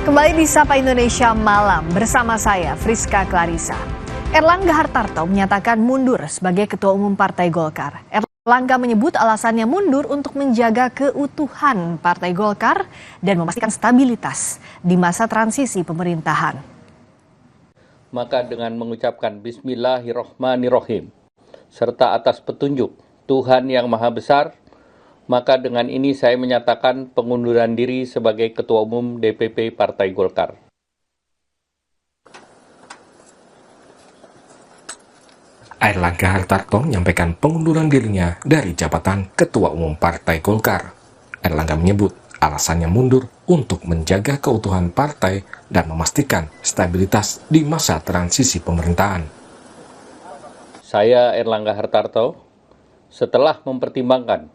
Kembali di Sapa Indonesia Malam bersama saya Friska Clarissa. Erlangga Hartarto menyatakan mundur sebagai Ketua Umum Partai Golkar. Erlangga menyebut alasannya mundur untuk menjaga keutuhan Partai Golkar dan memastikan stabilitas di masa transisi pemerintahan. Maka dengan mengucapkan Bismillahirrahmanirrahim serta atas petunjuk Tuhan Yang Maha Besar, maka dengan ini saya menyatakan pengunduran diri sebagai Ketua Umum DPP Partai Golkar. Erlangga Hartarto menyampaikan pengunduran dirinya dari jabatan Ketua Umum Partai Golkar. Erlangga menyebut alasannya mundur untuk menjaga keutuhan partai dan memastikan stabilitas di masa transisi pemerintahan. Saya Erlangga Hartarto, setelah mempertimbangkan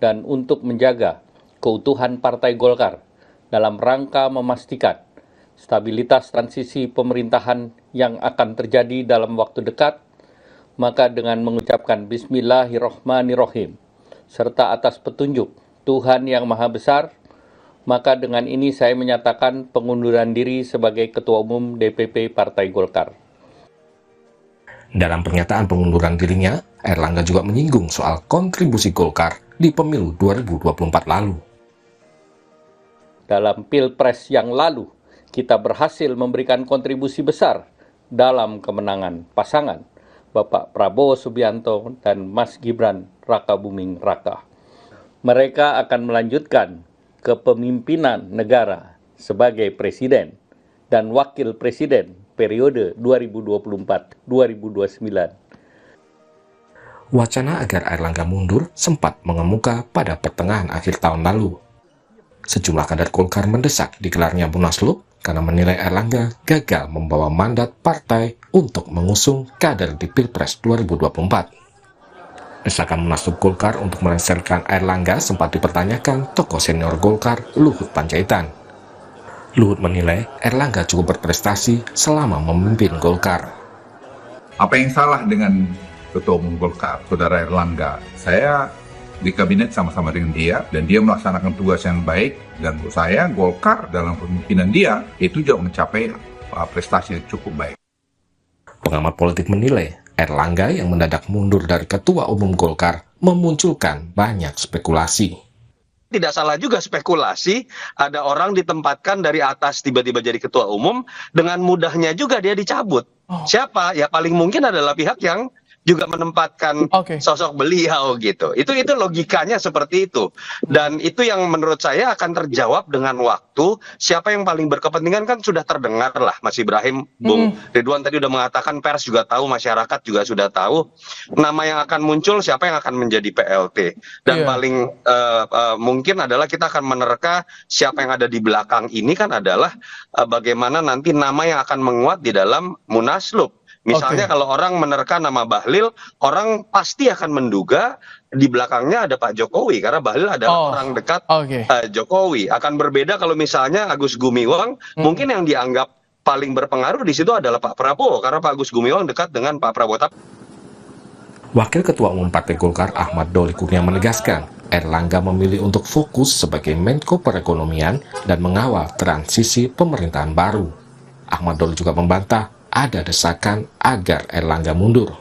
dan untuk menjaga keutuhan Partai Golkar dalam rangka memastikan stabilitas transisi pemerintahan yang akan terjadi dalam waktu dekat, maka dengan mengucapkan Bismillahirrahmanirrahim serta atas petunjuk Tuhan Yang Maha Besar, maka dengan ini saya menyatakan pengunduran diri sebagai Ketua Umum DPP Partai Golkar. Dalam pernyataan pengunduran dirinya, Erlangga juga menyinggung soal kontribusi Golkar di pemilu 2024 lalu. Dalam Pilpres yang lalu, kita berhasil memberikan kontribusi besar dalam kemenangan pasangan Bapak Prabowo Subianto dan Mas Gibran Rakabuming Raka. Mereka akan melanjutkan kepemimpinan negara sebagai presiden dan wakil presiden periode 2024-2029. Wacana agar Erlangga mundur sempat mengemuka pada pertengahan akhir tahun lalu. Sejumlah kader Golkar mendesak digelarnya Munaslup karena menilai Erlangga gagal membawa mandat partai untuk mengusung kader di Pilpres 2024. Desakan Munaslup Golkar untuk melengsarkan Erlangga sempat dipertanyakan tokoh senior Golkar Luhut Panjaitan. Luhut menilai Erlangga cukup berprestasi selama memimpin Golkar. Apa yang salah dengan Ketua Umum Golkar, Saudara Erlangga? Saya di kabinet sama-sama dengan dia, dan dia melaksanakan tugas yang baik, dan menurut saya Golkar dalam pemimpinan dia itu juga mencapai prestasi yang cukup baik. Pengamat politik menilai Erlangga yang mendadak mundur dari Ketua Umum Golkar memunculkan banyak spekulasi. Tidak salah juga spekulasi, ada orang ditempatkan dari atas tiba-tiba jadi ketua umum, dengan mudahnya juga dia dicabut. Siapa? Ya paling mungkin adalah pihak yang juga menempatkan sosok beliau gitu. Itu logikanya seperti itu. Dan itu yang menurut saya akan terjawab dengan waktu. Siapa yang paling berkepentingan kan sudah terdengar lah, Mas Ibrahim. Bung Ridwan tadi udah mengatakan, pers juga tahu, masyarakat juga sudah tahu. Nama yang akan muncul, siapa yang akan menjadi PLT. Dan paling mungkin adalah kita akan menerka siapa yang ada di belakang ini kan adalah bagaimana nanti nama yang akan menguat di dalam Munaslup. Misalnya kalau orang menerka nama Bahlil, orang pasti akan menduga di belakangnya ada Pak Jokowi, karena Bahlil adalah orang dekat Jokowi. Akan berbeda kalau misalnya Agus Gumiwang, mungkin yang dianggap paling berpengaruh di situ adalah Pak Prabowo, karena Pak Agus Gumiwang dekat dengan Pak Prabowo. Wakil Ketua Umum Partai Golkar Ahmad Doli Kurnia menegaskan, Erlangga memilih untuk fokus sebagai Menko Perekonomian dan mengawal transisi pemerintahan baru. Ahmad Doli juga membantah ada desakan agar Erlangga mundur.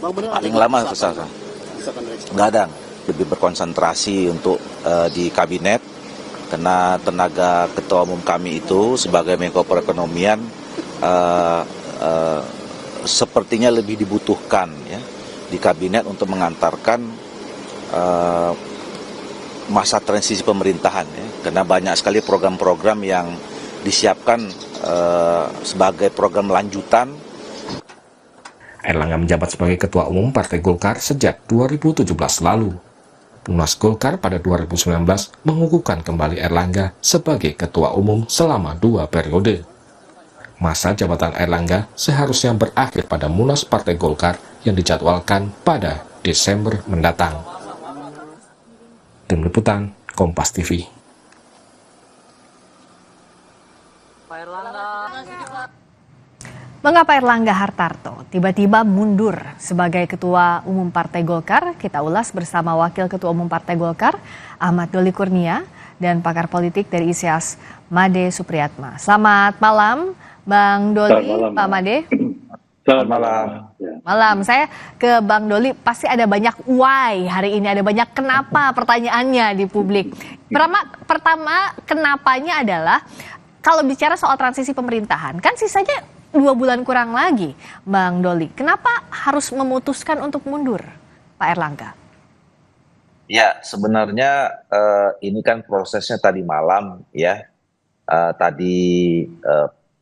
Paling lama gadang lebih berkonsentrasi untuk di kabinet, karena tenaga ketua umum kami itu sebagai Menko Perekonomian sepertinya lebih dibutuhkan ya di kabinet untuk mengantarkan masa transisi pemerintahan ya, karena banyak sekali program-program yang disiapkan sebagai program lanjutan. Erlangga menjabat sebagai Ketua Umum Partai Golkar sejak 2017 lalu. Munas Golkar pada 2019 mengukuhkan kembali Erlangga sebagai Ketua Umum selama 2 periode. Masa jabatan Erlangga seharusnya berakhir pada Munas Partai Golkar yang dijadwalkan pada Desember mendatang. Tim Liputan, Kompas TV. Mengapa Erlangga Hartarto tiba-tiba mundur sebagai Ketua Umum Partai Golkar? Kita ulas bersama Wakil Ketua Umum Partai Golkar, Ahmad Doli Kurnia. dan pakar politik dari ISIAS, Made Supriyatma. Selamat malam, Bang Doli, Pak Made. Selamat malam. Malam, saya ke Bang Doli, pasti ada banyak why hari ini, ada banyak kenapa pertanyaannya di publik. Pertama kenapanya adalah, kalau bicara soal transisi pemerintahan, kan sisanya 2 bulan kurang lagi, Bang Doli. Kenapa harus memutuskan untuk mundur, Pak Erlangga? Ya, sebenarnya ini kan prosesnya tadi malam ya. Tadi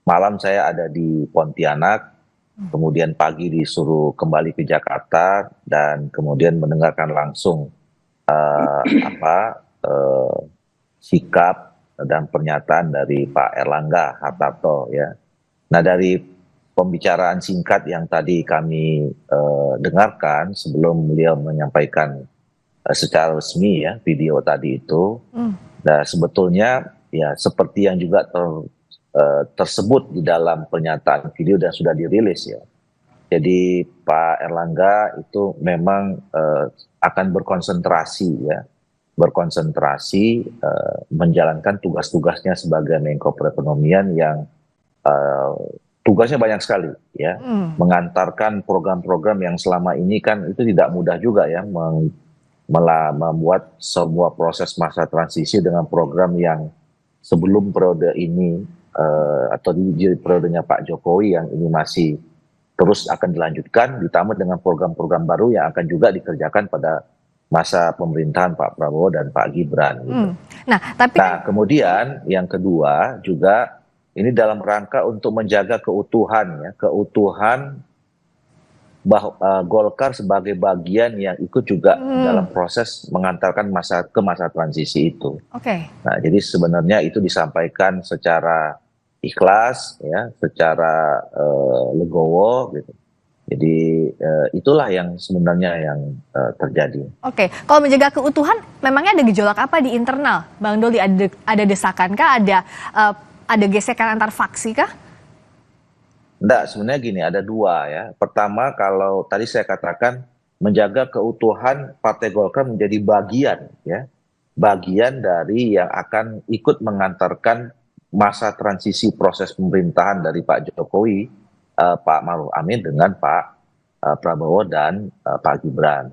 malam saya ada di Pontianak, kemudian pagi disuruh kembali ke Jakarta dan kemudian mendengarkan langsung sikap dan pernyataan dari Pak Erlangga Hartarto ya. Nah, dari pembicaraan singkat yang tadi kami dengarkan sebelum beliau menyampaikan secara resmi ya video tadi itu, nah sebetulnya ya seperti yang juga tersebut di dalam pernyataan video dan sudah dirilis ya. Jadi Pak Erlangga itu memang akan berkonsentrasi menjalankan tugas-tugasnya sebagai Menko Perekonomian yang tugasnya banyak sekali ya, mengantarkan program-program yang selama ini kan itu tidak mudah juga ya, membuat semua proses masa transisi dengan program yang sebelum periode ini atau di periodenya Pak Jokowi yang ini masih terus akan dilanjutkan, ditambah dengan program-program baru yang akan juga dikerjakan pada masa pemerintahan Pak Prabowo dan Pak Gibran. Gitu. Nah, kemudian yang kedua juga ini dalam rangka untuk menjaga keutuhan Golkar sebagai bagian yang ikut juga dalam proses mengantarkan masa transisi itu. Nah, jadi sebenarnya itu disampaikan secara ikhlas ya, secara legowo gitu. Jadi itulah yang sebenarnya yang terjadi. Kalau menjaga keutuhan, memangnya ada gejolak apa di internal, Bang Doli? Ada desakan kah? Ada gesekan antar faksi kah? Enggak, sebenarnya gini, ada dua ya. Pertama, kalau tadi saya katakan menjaga keutuhan Partai Golkar menjadi bagian dari yang akan ikut mengantarkan masa transisi proses pemerintahan dari Pak Jokowi, Pak Maruf Amin dengan Pak Prabowo dan Pak Gibran.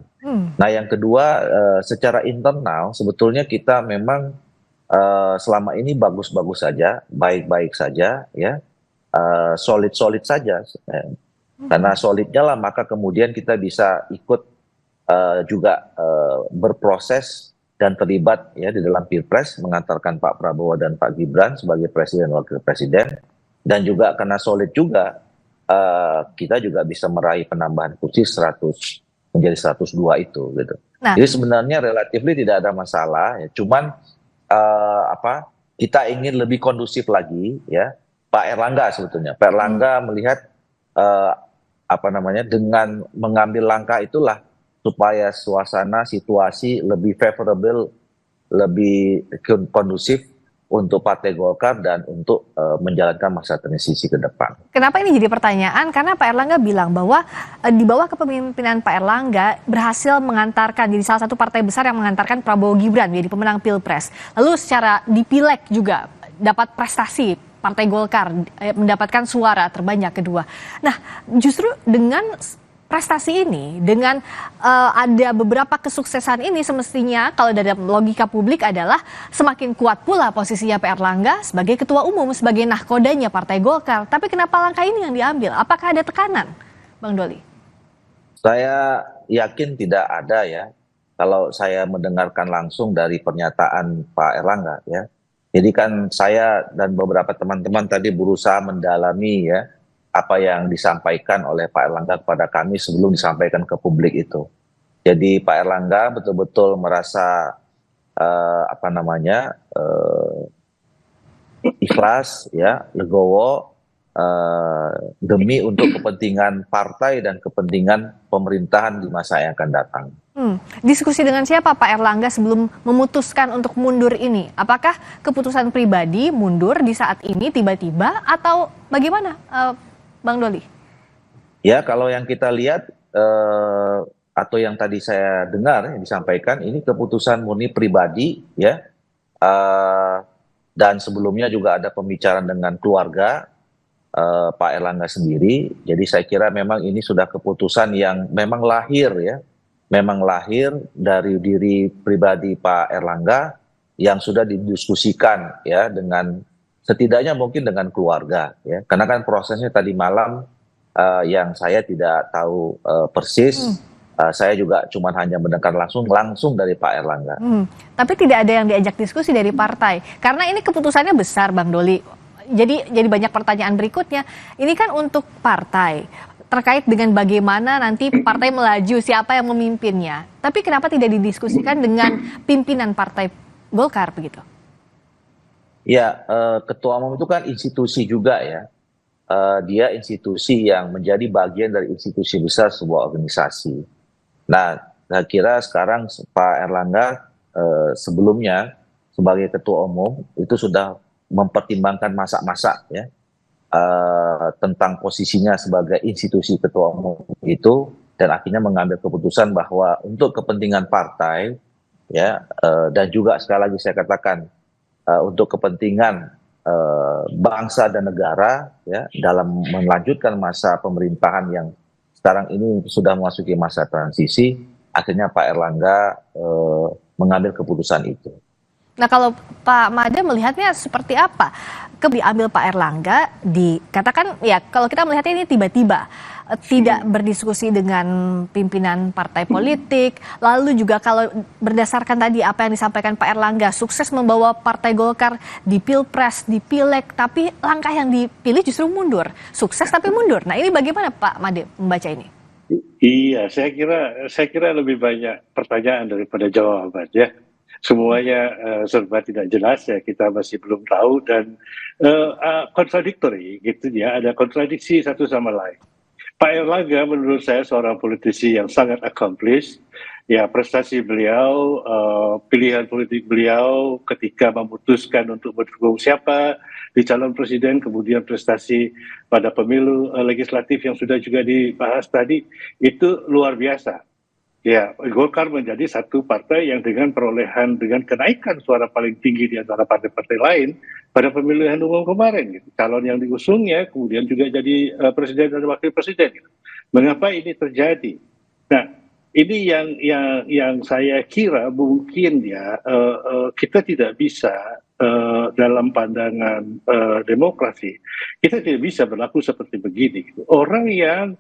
Nah, yang kedua, secara internal sebetulnya kita memang selama ini bagus-bagus saja, baik-baik saja ya. Solid-solid saja, karena solidnya lah maka kemudian kita bisa ikut juga berproses dan terlibat ya di dalam Pilpres mengantarkan Pak Prabowo dan Pak Gibran sebagai presiden dan wakil presiden, dan juga karena solid juga kita juga bisa meraih penambahan kursi 100 menjadi 102 itu gitu. Nah, jadi sebenarnya relatif tidak ada masalah ya, cuman kita ingin lebih kondusif lagi ya. Pak Erlangga sebetulnya, Pak Erlangga melihat dengan mengambil langkah itulah supaya suasana situasi lebih favorable, lebih kondusif untuk Partai Golkar dan untuk menjalankan masa transisi ke depan. Kenapa ini jadi pertanyaan? Karena Pak Erlangga bilang bahwa di bawah kepemimpinan Pak Erlangga berhasil mengantarkan, jadi salah satu partai besar yang mengantarkan Prabowo Gibran menjadi pemenang Pilpres. Lalu secara di Pileg juga dapat prestasi, Partai Golkar mendapatkan suara terbanyak kedua. Nah, justru dengan prestasi ini, dengan ada beberapa kesuksesan ini, semestinya kalau dari logika publik adalah semakin kuat pula posisinya Pak Erlangga sebagai ketua umum, sebagai nahkodanya Partai Golkar. Tapi kenapa langkah ini yang diambil? Apakah ada tekanan, Bang Doli? Saya yakin tidak ada ya, kalau saya mendengarkan langsung dari pernyataan Pak Erlangga ya. Jadi kan saya dan beberapa teman-teman tadi berusaha mendalami ya apa yang disampaikan oleh Pak Erlangga kepada kami sebelum disampaikan ke publik itu. Jadi Pak Erlangga betul-betul merasa ikhlas ya, legowo demi untuk kepentingan partai dan kepentingan pemerintahan di masa yang akan datang. Diskusi dengan siapa Pak Erlangga sebelum memutuskan untuk mundur ini? Apakah keputusan pribadi mundur di saat ini tiba-tiba atau bagaimana, Bang Doli? Ya, kalau yang kita lihat atau yang tadi saya dengar yang disampaikan, ini keputusan murni pribadi ya, Eh, dan sebelumnya juga ada pembicaraan dengan keluarga Pak Erlangga sendiri. Jadi saya kira memang ini sudah keputusan yang memang lahir ya, memang lahir dari diri pribadi Pak Erlangga yang sudah didiskusikan ya dengan setidaknya mungkin dengan keluarga ya. Karena kan prosesnya tadi malam yang saya tidak tahu persis. Saya juga cuma hanya mendengar langsung dari Pak Erlangga. Tapi tidak ada yang diajak diskusi dari partai. Karena ini keputusannya besar, Bang Doli. Jadi banyak pertanyaan berikutnya. Ini kan untuk partai. Terkait dengan bagaimana nanti partai melaju, siapa yang memimpinnya. Tapi kenapa tidak didiskusikan dengan pimpinan partai Golkar begitu? Ya, ketua umum itu kan institusi juga ya. Dia institusi yang menjadi bagian dari institusi besar sebuah organisasi. Nah, saya kira sekarang Pak Erlangga sebelumnya sebagai ketua umum itu sudah mempertimbangkan masak-masak ya tentang posisinya sebagai institusi ketua umum itu, dan akhirnya mengambil keputusan bahwa untuk kepentingan partai ya dan juga sekali lagi saya katakan untuk kepentingan bangsa dan negara ya dalam melanjutkan masa pemerintahan yang sekarang ini sudah memasuki masa transisi, akhirnya Pak Erlangga mengambil keputusan itu. Nah, kalau Pak Made melihatnya seperti apa? Diambil Pak Erlangga, dikatakan ya kalau kita melihatnya ini tiba-tiba tidak berdiskusi dengan pimpinan partai politik. Lalu juga kalau berdasarkan tadi apa yang disampaikan Pak Erlangga, sukses membawa Partai Golkar di Pilpres, di Pileg, tapi langkah yang dipilih justru mundur. Sukses tapi mundur. Nah, ini bagaimana Pak Made membaca ini? Iya, saya kira lebih banyak pertanyaan daripada jawaban ya. Semuanya serba tidak jelas ya, kita masih belum tahu dan kontradiktori gitu ya, ada kontradiksi satu sama lain. Pak Erlangga menurut saya seorang politisi yang sangat accomplished. Ya, prestasi beliau, pilihan politik beliau ketika memutuskan untuk mendukung siapa di calon presiden, kemudian prestasi pada pemilu legislatif yang sudah juga dibahas tadi, itu luar biasa. Ya, Golkar menjadi satu partai yang dengan perolehan, dengan kenaikan suara paling tinggi di antara partai-partai lain pada pemilihan umum kemarin. Gitu. Calon yang diusungnya kemudian juga jadi presiden dan wakil presiden. Gitu. Mengapa ini terjadi? Nah, ini yang saya kira mungkin ya kita tidak bisa dalam pandangan demokrasi, kita tidak bisa berlaku seperti begini. Gitu. Orang yang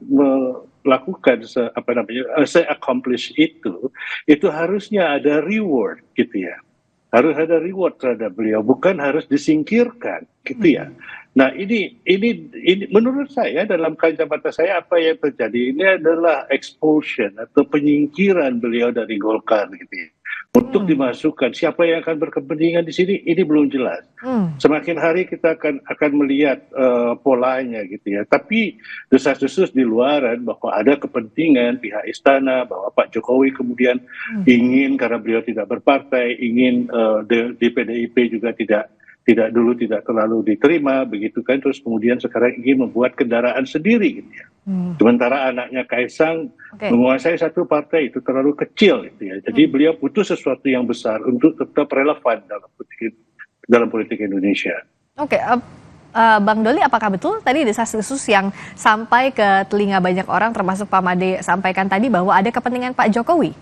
melakukan se-accomplish itu harusnya ada reward gitu ya. Harus ada reward terhadap beliau, bukan harus disingkirkan gitu ya. Nah ini menurut saya dalam kacamata saya apa yang terjadi ini adalah expulsion atau penyingkiran beliau dari Golkar gitu ya. Untuk dimasukkan siapa yang akan berkepentingan di sini ini belum jelas. Semakin hari kita akan melihat polanya gitu ya. Tapi desas-desus di luaran bahwa ada kepentingan pihak istana bahwa Pak Jokowi kemudian ingin karena beliau tidak berpartai, ingin di PDIP juga tidak terlalu diterima begitu kan, terus kemudian sekarang ingin membuat kendaraan sendiri gitu ya. Sementara anaknya Kaisang menguasai satu partai itu terlalu kecil gitu ya. Jadi beliau butuh sesuatu yang besar untuk tetap relevan dalam politik Indonesia. Bang Doli, apakah betul tadi desas-desus yang sampai ke telinga banyak orang termasuk Pak Made sampaikan tadi bahwa ada kepentingan Pak Jokowi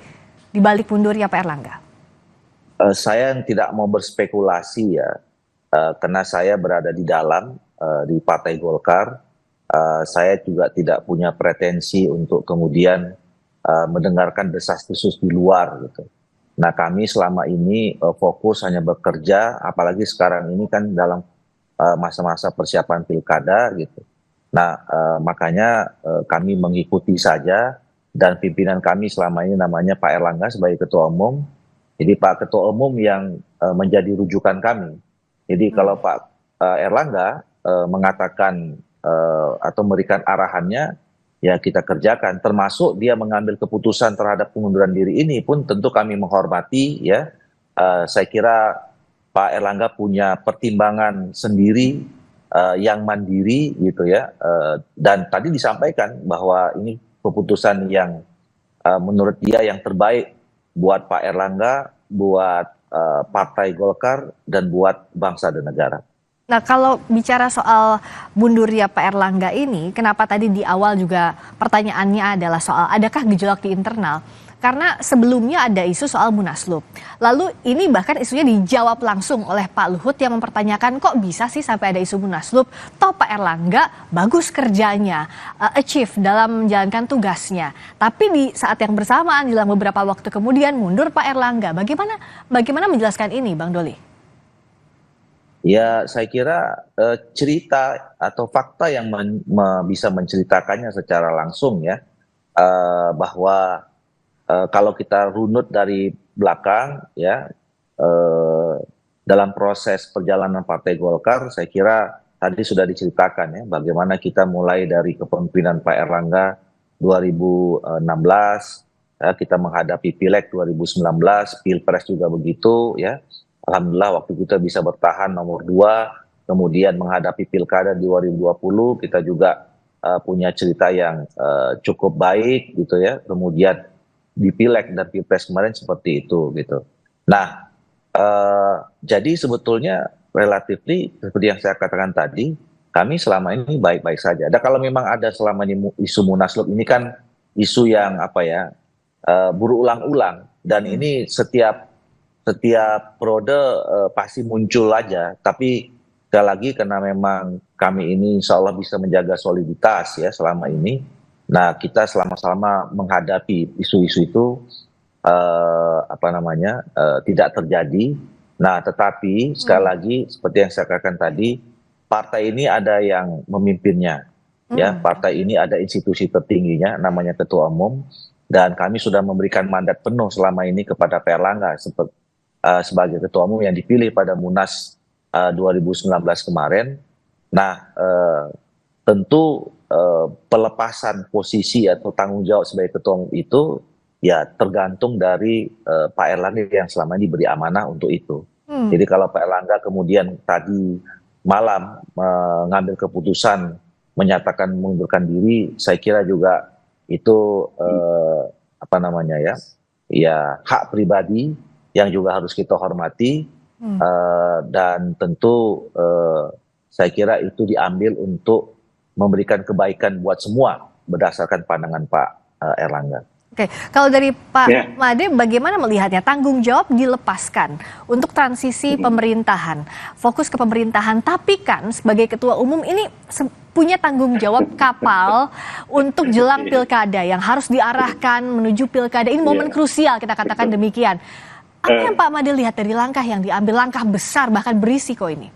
di balik mundurnya Pak Erlangga? Saya tidak mau berspekulasi ya. Karena saya berada di dalam di Partai Golkar, saya juga tidak punya pretensi untuk kemudian mendengarkan desas-desus di luar gitu. Nah kami selama ini fokus hanya bekerja, apalagi sekarang ini kan dalam masa-masa persiapan pilkada gitu. Nah makanya kami mengikuti saja, dan pimpinan kami selama ini namanya Pak Erlangga sebagai ketua umum. Jadi Pak Ketua Umum yang menjadi rujukan kami. Jadi kalau Pak Erlangga mengatakan atau memberikan arahannya, ya kita kerjakan. Termasuk dia mengambil keputusan terhadap pengunduran diri ini pun tentu kami menghormati ya. Saya kira Pak Erlangga punya pertimbangan sendiri yang mandiri gitu ya. Dan tadi disampaikan bahwa ini keputusan yang menurut dia yang terbaik buat Pak Erlangga, buat Partai Golkar dan buat bangsa dan negara. Nah, kalau bicara soal mundurnya Pak Erlangga ini, kenapa tadi di awal juga pertanyaannya adalah soal adakah gejolak di internal? Karena sebelumnya ada isu soal Munaslup. Lalu ini bahkan isunya dijawab langsung oleh Pak Luhut yang mempertanyakan kok bisa sih sampai ada isu Munaslup? Toh Pak Erlangga bagus kerjanya, achieve dalam menjalankan tugasnya. Tapi di saat yang bersamaan dalam beberapa waktu kemudian mundur Pak Erlangga. Bagaimana menjelaskan ini, Bang Doli? Ya, saya kira cerita atau fakta yang bisa menceritakannya secara langsung ya, bahwa kalau kita runut dari belakang ya, dalam proses perjalanan Partai Golkar, saya kira tadi sudah diceritakan ya, bagaimana kita mulai dari kepemimpinan Pak Erlangga 2016, ya, kita menghadapi Pileg 2019, Pilpres juga begitu ya. Alhamdulillah waktu kita bisa bertahan nomor 2, kemudian menghadapi Pilkada 2020 kita juga punya cerita yang cukup baik gitu ya. Kemudian di Pileg dan Pilpres kemarin seperti itu gitu. Nah, jadi sebetulnya relatif seperti yang saya katakan tadi, kami selama ini baik-baik saja. Dan kalau memang ada selama ini isu Munaslup ini kan isu yang berulang-ulang dan ini setiap periode pasti muncul aja, tapi sekali lagi karena memang kami ini insya Allah bisa menjaga soliditas ya selama ini. Nah, kita selama-selama menghadapi isu-isu itu tidak terjadi. Nah, tetapi sekali lagi seperti yang saya katakan tadi, partai ini ada yang memimpinnya, ya. Partai ini ada institusi tertingginya, namanya Ketua Umum, dan kami sudah memberikan mandat penuh selama ini kepada Pak Erlangga sebagai Ketua Umum yang dipilih pada Munas 2019 kemarin. Nah, tentu pelepasan posisi atau tanggung jawab sebagai Ketua Umum itu ya tergantung dari Pak Erlangga yang selama ini diberi amanah untuk itu. Jadi kalau Pak Erlangga kemudian tadi malam mengambil keputusan menyatakan mengundurkan diri, saya kira juga itu hak pribadi yang juga harus kita hormati, dan tentu saya kira itu diambil untuk memberikan kebaikan buat semua berdasarkan pandangan Pak Erlangga. Oke, kalau dari Pak Made bagaimana melihatnya tanggung jawab dilepaskan untuk transisi pemerintahan, fokus ke pemerintahan, tapi kan sebagai Ketua Umum ini punya tanggung jawab kapal untuk jelang pilkada yang harus diarahkan menuju pilkada, ini momen krusial kita katakan demikian. Apa yang Pak Made lihat dari langkah yang diambil, langkah besar bahkan berisiko ini?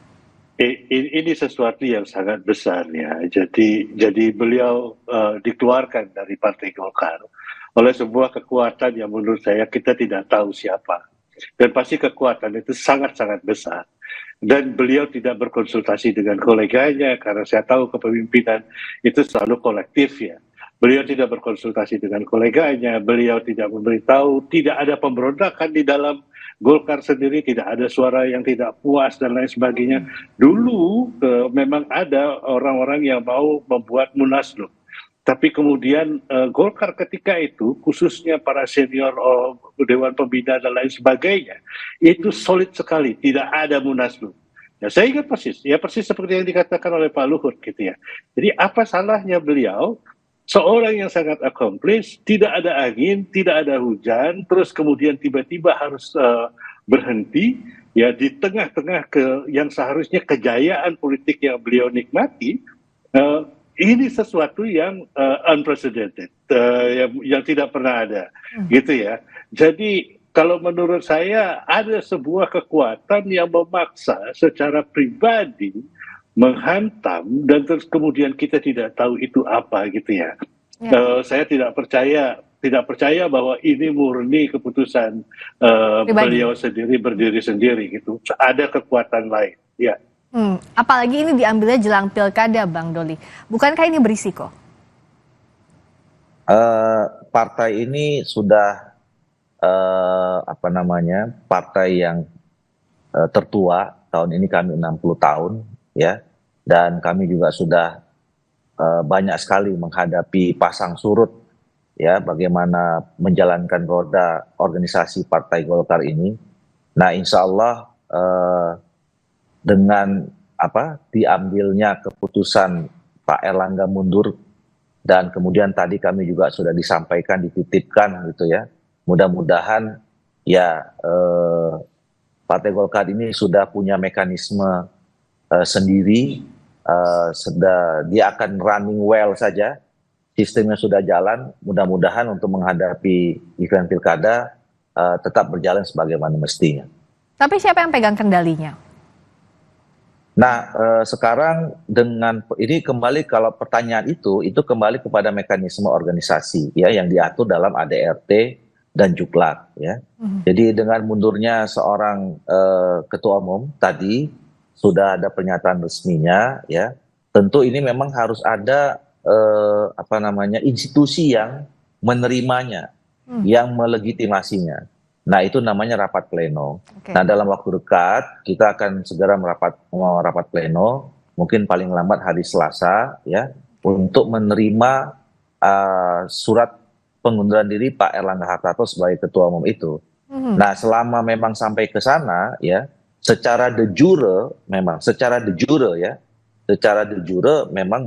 Ini sesuatu yang sangat besar ya. Jadi beliau dikeluarkan dari Partai Golkar oleh sebuah kekuatan yang menurut saya kita tidak tahu siapa. Dan pasti kekuatan itu sangat-sangat besar. Dan beliau tidak berkonsultasi dengan koleganya karena saya tahu kepemimpinan itu selalu kolektif ya. Beliau tidak berkonsultasi dengan koleganya, beliau tidak memberitahu, tidak ada pemberontakan di dalam Golkar sendiri, tidak ada suara yang tidak puas dan lain sebagainya. Dulu memang ada orang-orang yang mau membuat Munaslup. Tapi kemudian Golkar ketika itu, khususnya para senior Dewan Pembina dan lain sebagainya, itu solid sekali, tidak ada Munaslup. Ya, saya ingat persis seperti yang dikatakan oleh Pak Luhut gitu ya. Jadi apa salahnya beliau? Seorang yang sangat accomplished, tidak ada angin, tidak ada hujan, terus kemudian tiba-tiba harus berhenti ya di tengah-tengah yang seharusnya kejayaan politik yang beliau nikmati. Ini sesuatu yang unprecedented, yang tidak pernah ada, gitu ya. Jadi kalau menurut saya ada sebuah kekuatan yang memaksa secara pribadi menghantam dan terus kemudian kita tidak tahu itu apa gitu ya. Saya tidak percaya bahwa ini murni keputusan beliau sendiri berdiri sendiri gitu. Ada kekuatan lain. Ya. Apalagi ini diambilnya jelang pilkada, Bang Doli. Bukankah ini berisiko? Partai ini sudah partai yang tertua. Tahun ini kami 60 tahun. Ya, dan kami juga sudah banyak sekali menghadapi pasang surut ya bagaimana menjalankan roda organisasi Partai Golkar ini. Nah, insya Allah dengan diambilnya keputusan Pak Erlangga mundur dan kemudian tadi kami juga sudah disampaikan, dititipkan gitu ya. Mudah-mudahan ya Partai Golkar ini sudah punya mekanisme sendiri, dia akan running well saja, sistemnya sudah jalan. Mudah-mudahan untuk menghadapi event pilkada tetap berjalan sebagaimana mestinya. Tapi siapa yang pegang kendalinya? Nah, sekarang dengan ini kembali, kalau pertanyaan itu kembali kepada mekanisme organisasi ya yang diatur dalam ADRT dan Juklak ya. Jadi dengan mundurnya seorang ketua umum tadi sudah ada pernyataan resminya ya. Tentu ini memang harus ada institusi yang menerimanya, yang melegitimasinya. Nah, itu namanya rapat pleno. Oke. Nah, dalam waktu dekat kita akan segera merapat pleno, mungkin paling lambat hari Selasa ya, untuk menerima surat pengunduran diri Pak Erlangga Hartarto sebagai ketua umum itu. Nah, selama memang sampai ke sana ya, secara de jure memang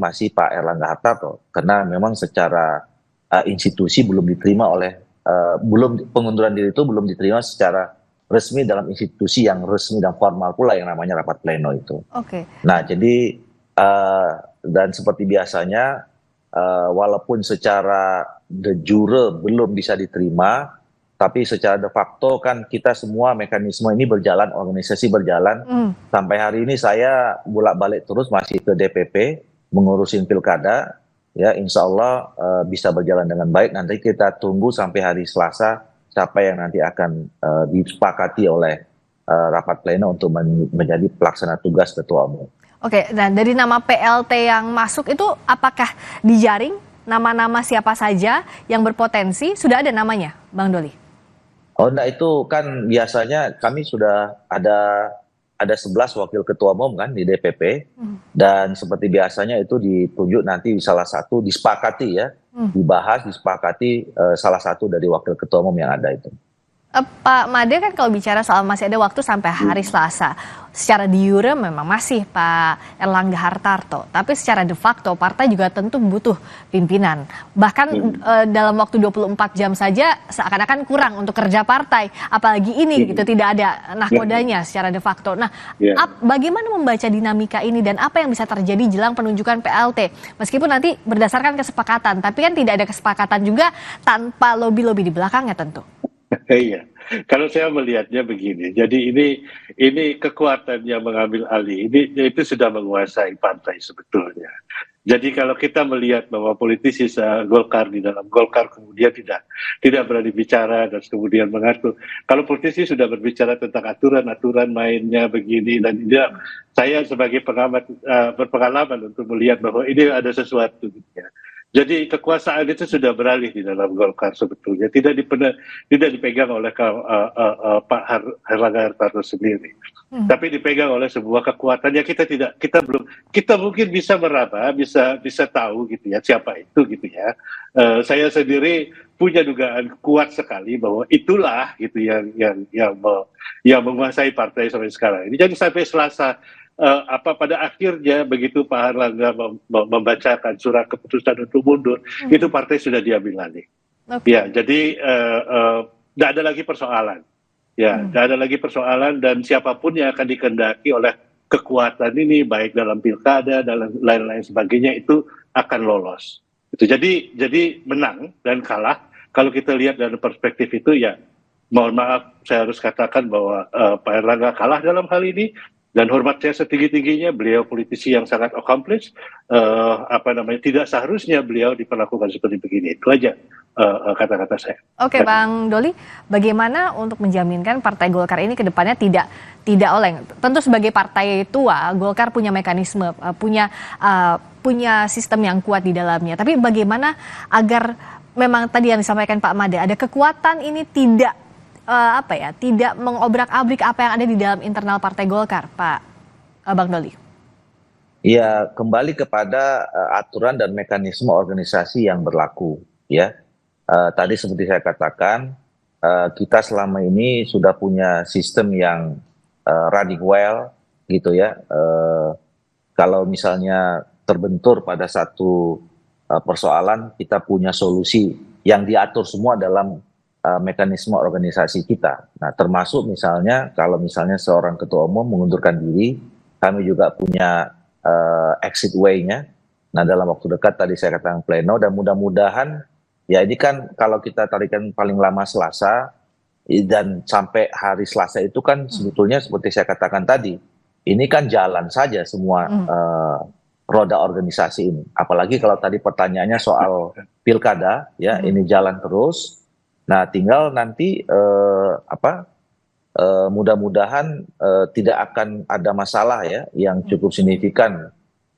masih Pak Erlangga Hartarto, karena memang secara institusi belum diterima oleh pengunduran diri itu belum diterima secara resmi dalam institusi yang resmi dan formal pula yang namanya rapat pleno itu. Oke. Nah, jadi dan seperti biasanya walaupun secara de jure belum bisa diterima, tapi secara de facto kan kita semua mekanisme ini berjalan, organisasi berjalan. Sampai hari ini saya bolak-balik terus masih ke DPP mengurusin pilkada. Ya, insya Allah bisa berjalan dengan baik. Nanti kita tunggu sampai hari Selasa siapa yang nanti akan disepakati oleh rapat pleno untuk menjadi pelaksana tugas ketua umum. Oke, nah dari nama PLT yang masuk itu apakah dijaring nama-nama siapa saja yang berpotensi? Sudah ada namanya, Bang Doli? Oh, nah itu kan biasanya kami sudah ada 11 wakil ketua umum kan di DPP, dan seperti biasanya itu ditunjuk nanti salah satu, disepakati ya, disepakati salah satu dari wakil ketua umum yang ada itu. Pak Made, kan kalau bicara soal masih ada waktu sampai hari Selasa, secara de jure memang masih Pak Erlangga Hartarto, tapi secara de facto partai juga tentu butuh pimpinan. Bahkan dalam waktu 24 jam saja seakan-akan kurang untuk kerja partai, apalagi ini gitu tidak ada nahkodanya secara de facto. Nah, bagaimana membaca dinamika ini dan apa yang bisa terjadi jelang penunjukan PLT? Meskipun nanti berdasarkan kesepakatan, tapi kan tidak ada kesepakatan juga tanpa lobby-lobby di belakangnya tentu. Iya, kalau saya melihatnya begini, jadi ini kekuatan yang mengambil alih ini itu sudah menguasai partai sebetulnya. Jadi kalau kita melihat bahwa politisi Golkar di dalam Golkar kemudian tidak berani bicara dan kemudian mengatur. Kalau politisi sudah berbicara tentang aturan-aturan mainnya begini dan tidak, saya sebagai pengamat berpengalaman untuk melihat bahwa ini ada sesuatu gitu ya. Jadi kekuasaan itu sudah beralih di dalam Golkar sebetulnya, tidak dipegang oleh Pak Erlangga Hartarto sendiri, tapi dipegang oleh sebuah kekuatan yang kita mungkin bisa meraba, bisa tahu gitu ya siapa itu gitu ya. Saya sendiri punya dugaan kuat sekali bahwa itulah gitu yang menguasai partai sampai sekarang ini. Jadi sampai Selasa pada akhirnya begitu Pak Erlangga membacakan surat keputusan untuk mundur, itu partai sudah diambil alih. Ya, jadi tidak ada lagi persoalan. Ya, tidak ada lagi persoalan, dan siapapun yang akan dikehendaki oleh kekuatan ini, baik dalam pilkada dan lain-lain sebagainya, itu akan lolos. Itu jadi menang dan kalah. Kalau kita lihat dari perspektif itu, ya mohon maaf saya harus katakan bahwa Pak Erlangga kalah dalam hal ini. Dan hormat saya setinggi-tingginya, beliau politisi yang sangat accomplished, tidak seharusnya beliau diperlakukan seperti begini. Itu aja kata-kata saya. Oke, Bang Doli, bagaimana untuk menjaminkan Partai Golkar ini ke depannya tidak oleng? Tentu sebagai partai tua, Golkar punya mekanisme, punya sistem yang kuat di dalamnya. Tapi bagaimana agar memang tadi yang disampaikan Pak Made, ada kekuatan ini tidak mengobrak-abrik apa yang ada di dalam internal Partai Golkar, Pak Bang Doli? Ya, kembali kepada aturan dan mekanisme organisasi yang berlaku. Ya, tadi seperti saya katakan, kita selama ini sudah punya sistem yang running well gitu ya. Kalau misalnya terbentur pada satu persoalan, kita punya solusi yang diatur semua dalam mekanisme organisasi kita. Nah, termasuk misalnya kalau misalnya seorang ketua umum mengundurkan diri, kami juga punya exit way-nya. Nah, dalam waktu dekat tadi saya katakan pleno, dan mudah-mudahan ya ini kan kalau kita tarikan paling lama Selasa dan sampai hari Selasa itu kan sebetulnya seperti saya katakan tadi, ini kan jalan saja semua roda organisasi ini. Apalagi kalau tadi pertanyaannya soal pilkada, ya ini jalan terus. Nah, tinggal nanti mudah-mudahan tidak akan ada masalah ya yang cukup signifikan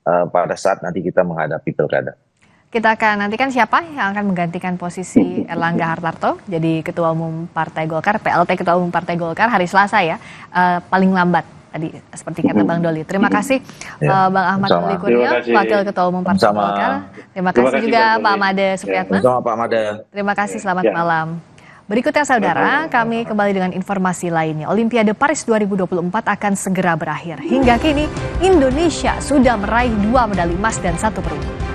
pada saat nanti kita menghadapi pilkada. Kita akan nantikan siapa yang akan menggantikan posisi Erlangga Hartarto jadi Ketua Umum Partai Golkar, PLT Ketua Umum Partai Golkar hari Selasa ya, paling lambat tadi seperti kata Bang Doli. Terima kasih Bang Ahmad Doli Kurnia, Wakil Ketua Umum Partai Golkar. Terima kasih juga Pak Made Supriyatna. Sama Pak Made. Terima kasih, selamat malam. Berikutnya saudara, kami kembali dengan informasi lainnya. Olimpiade Paris 2024 akan segera berakhir. Hingga kini Indonesia sudah meraih 2 medali emas dan 1 perunggu.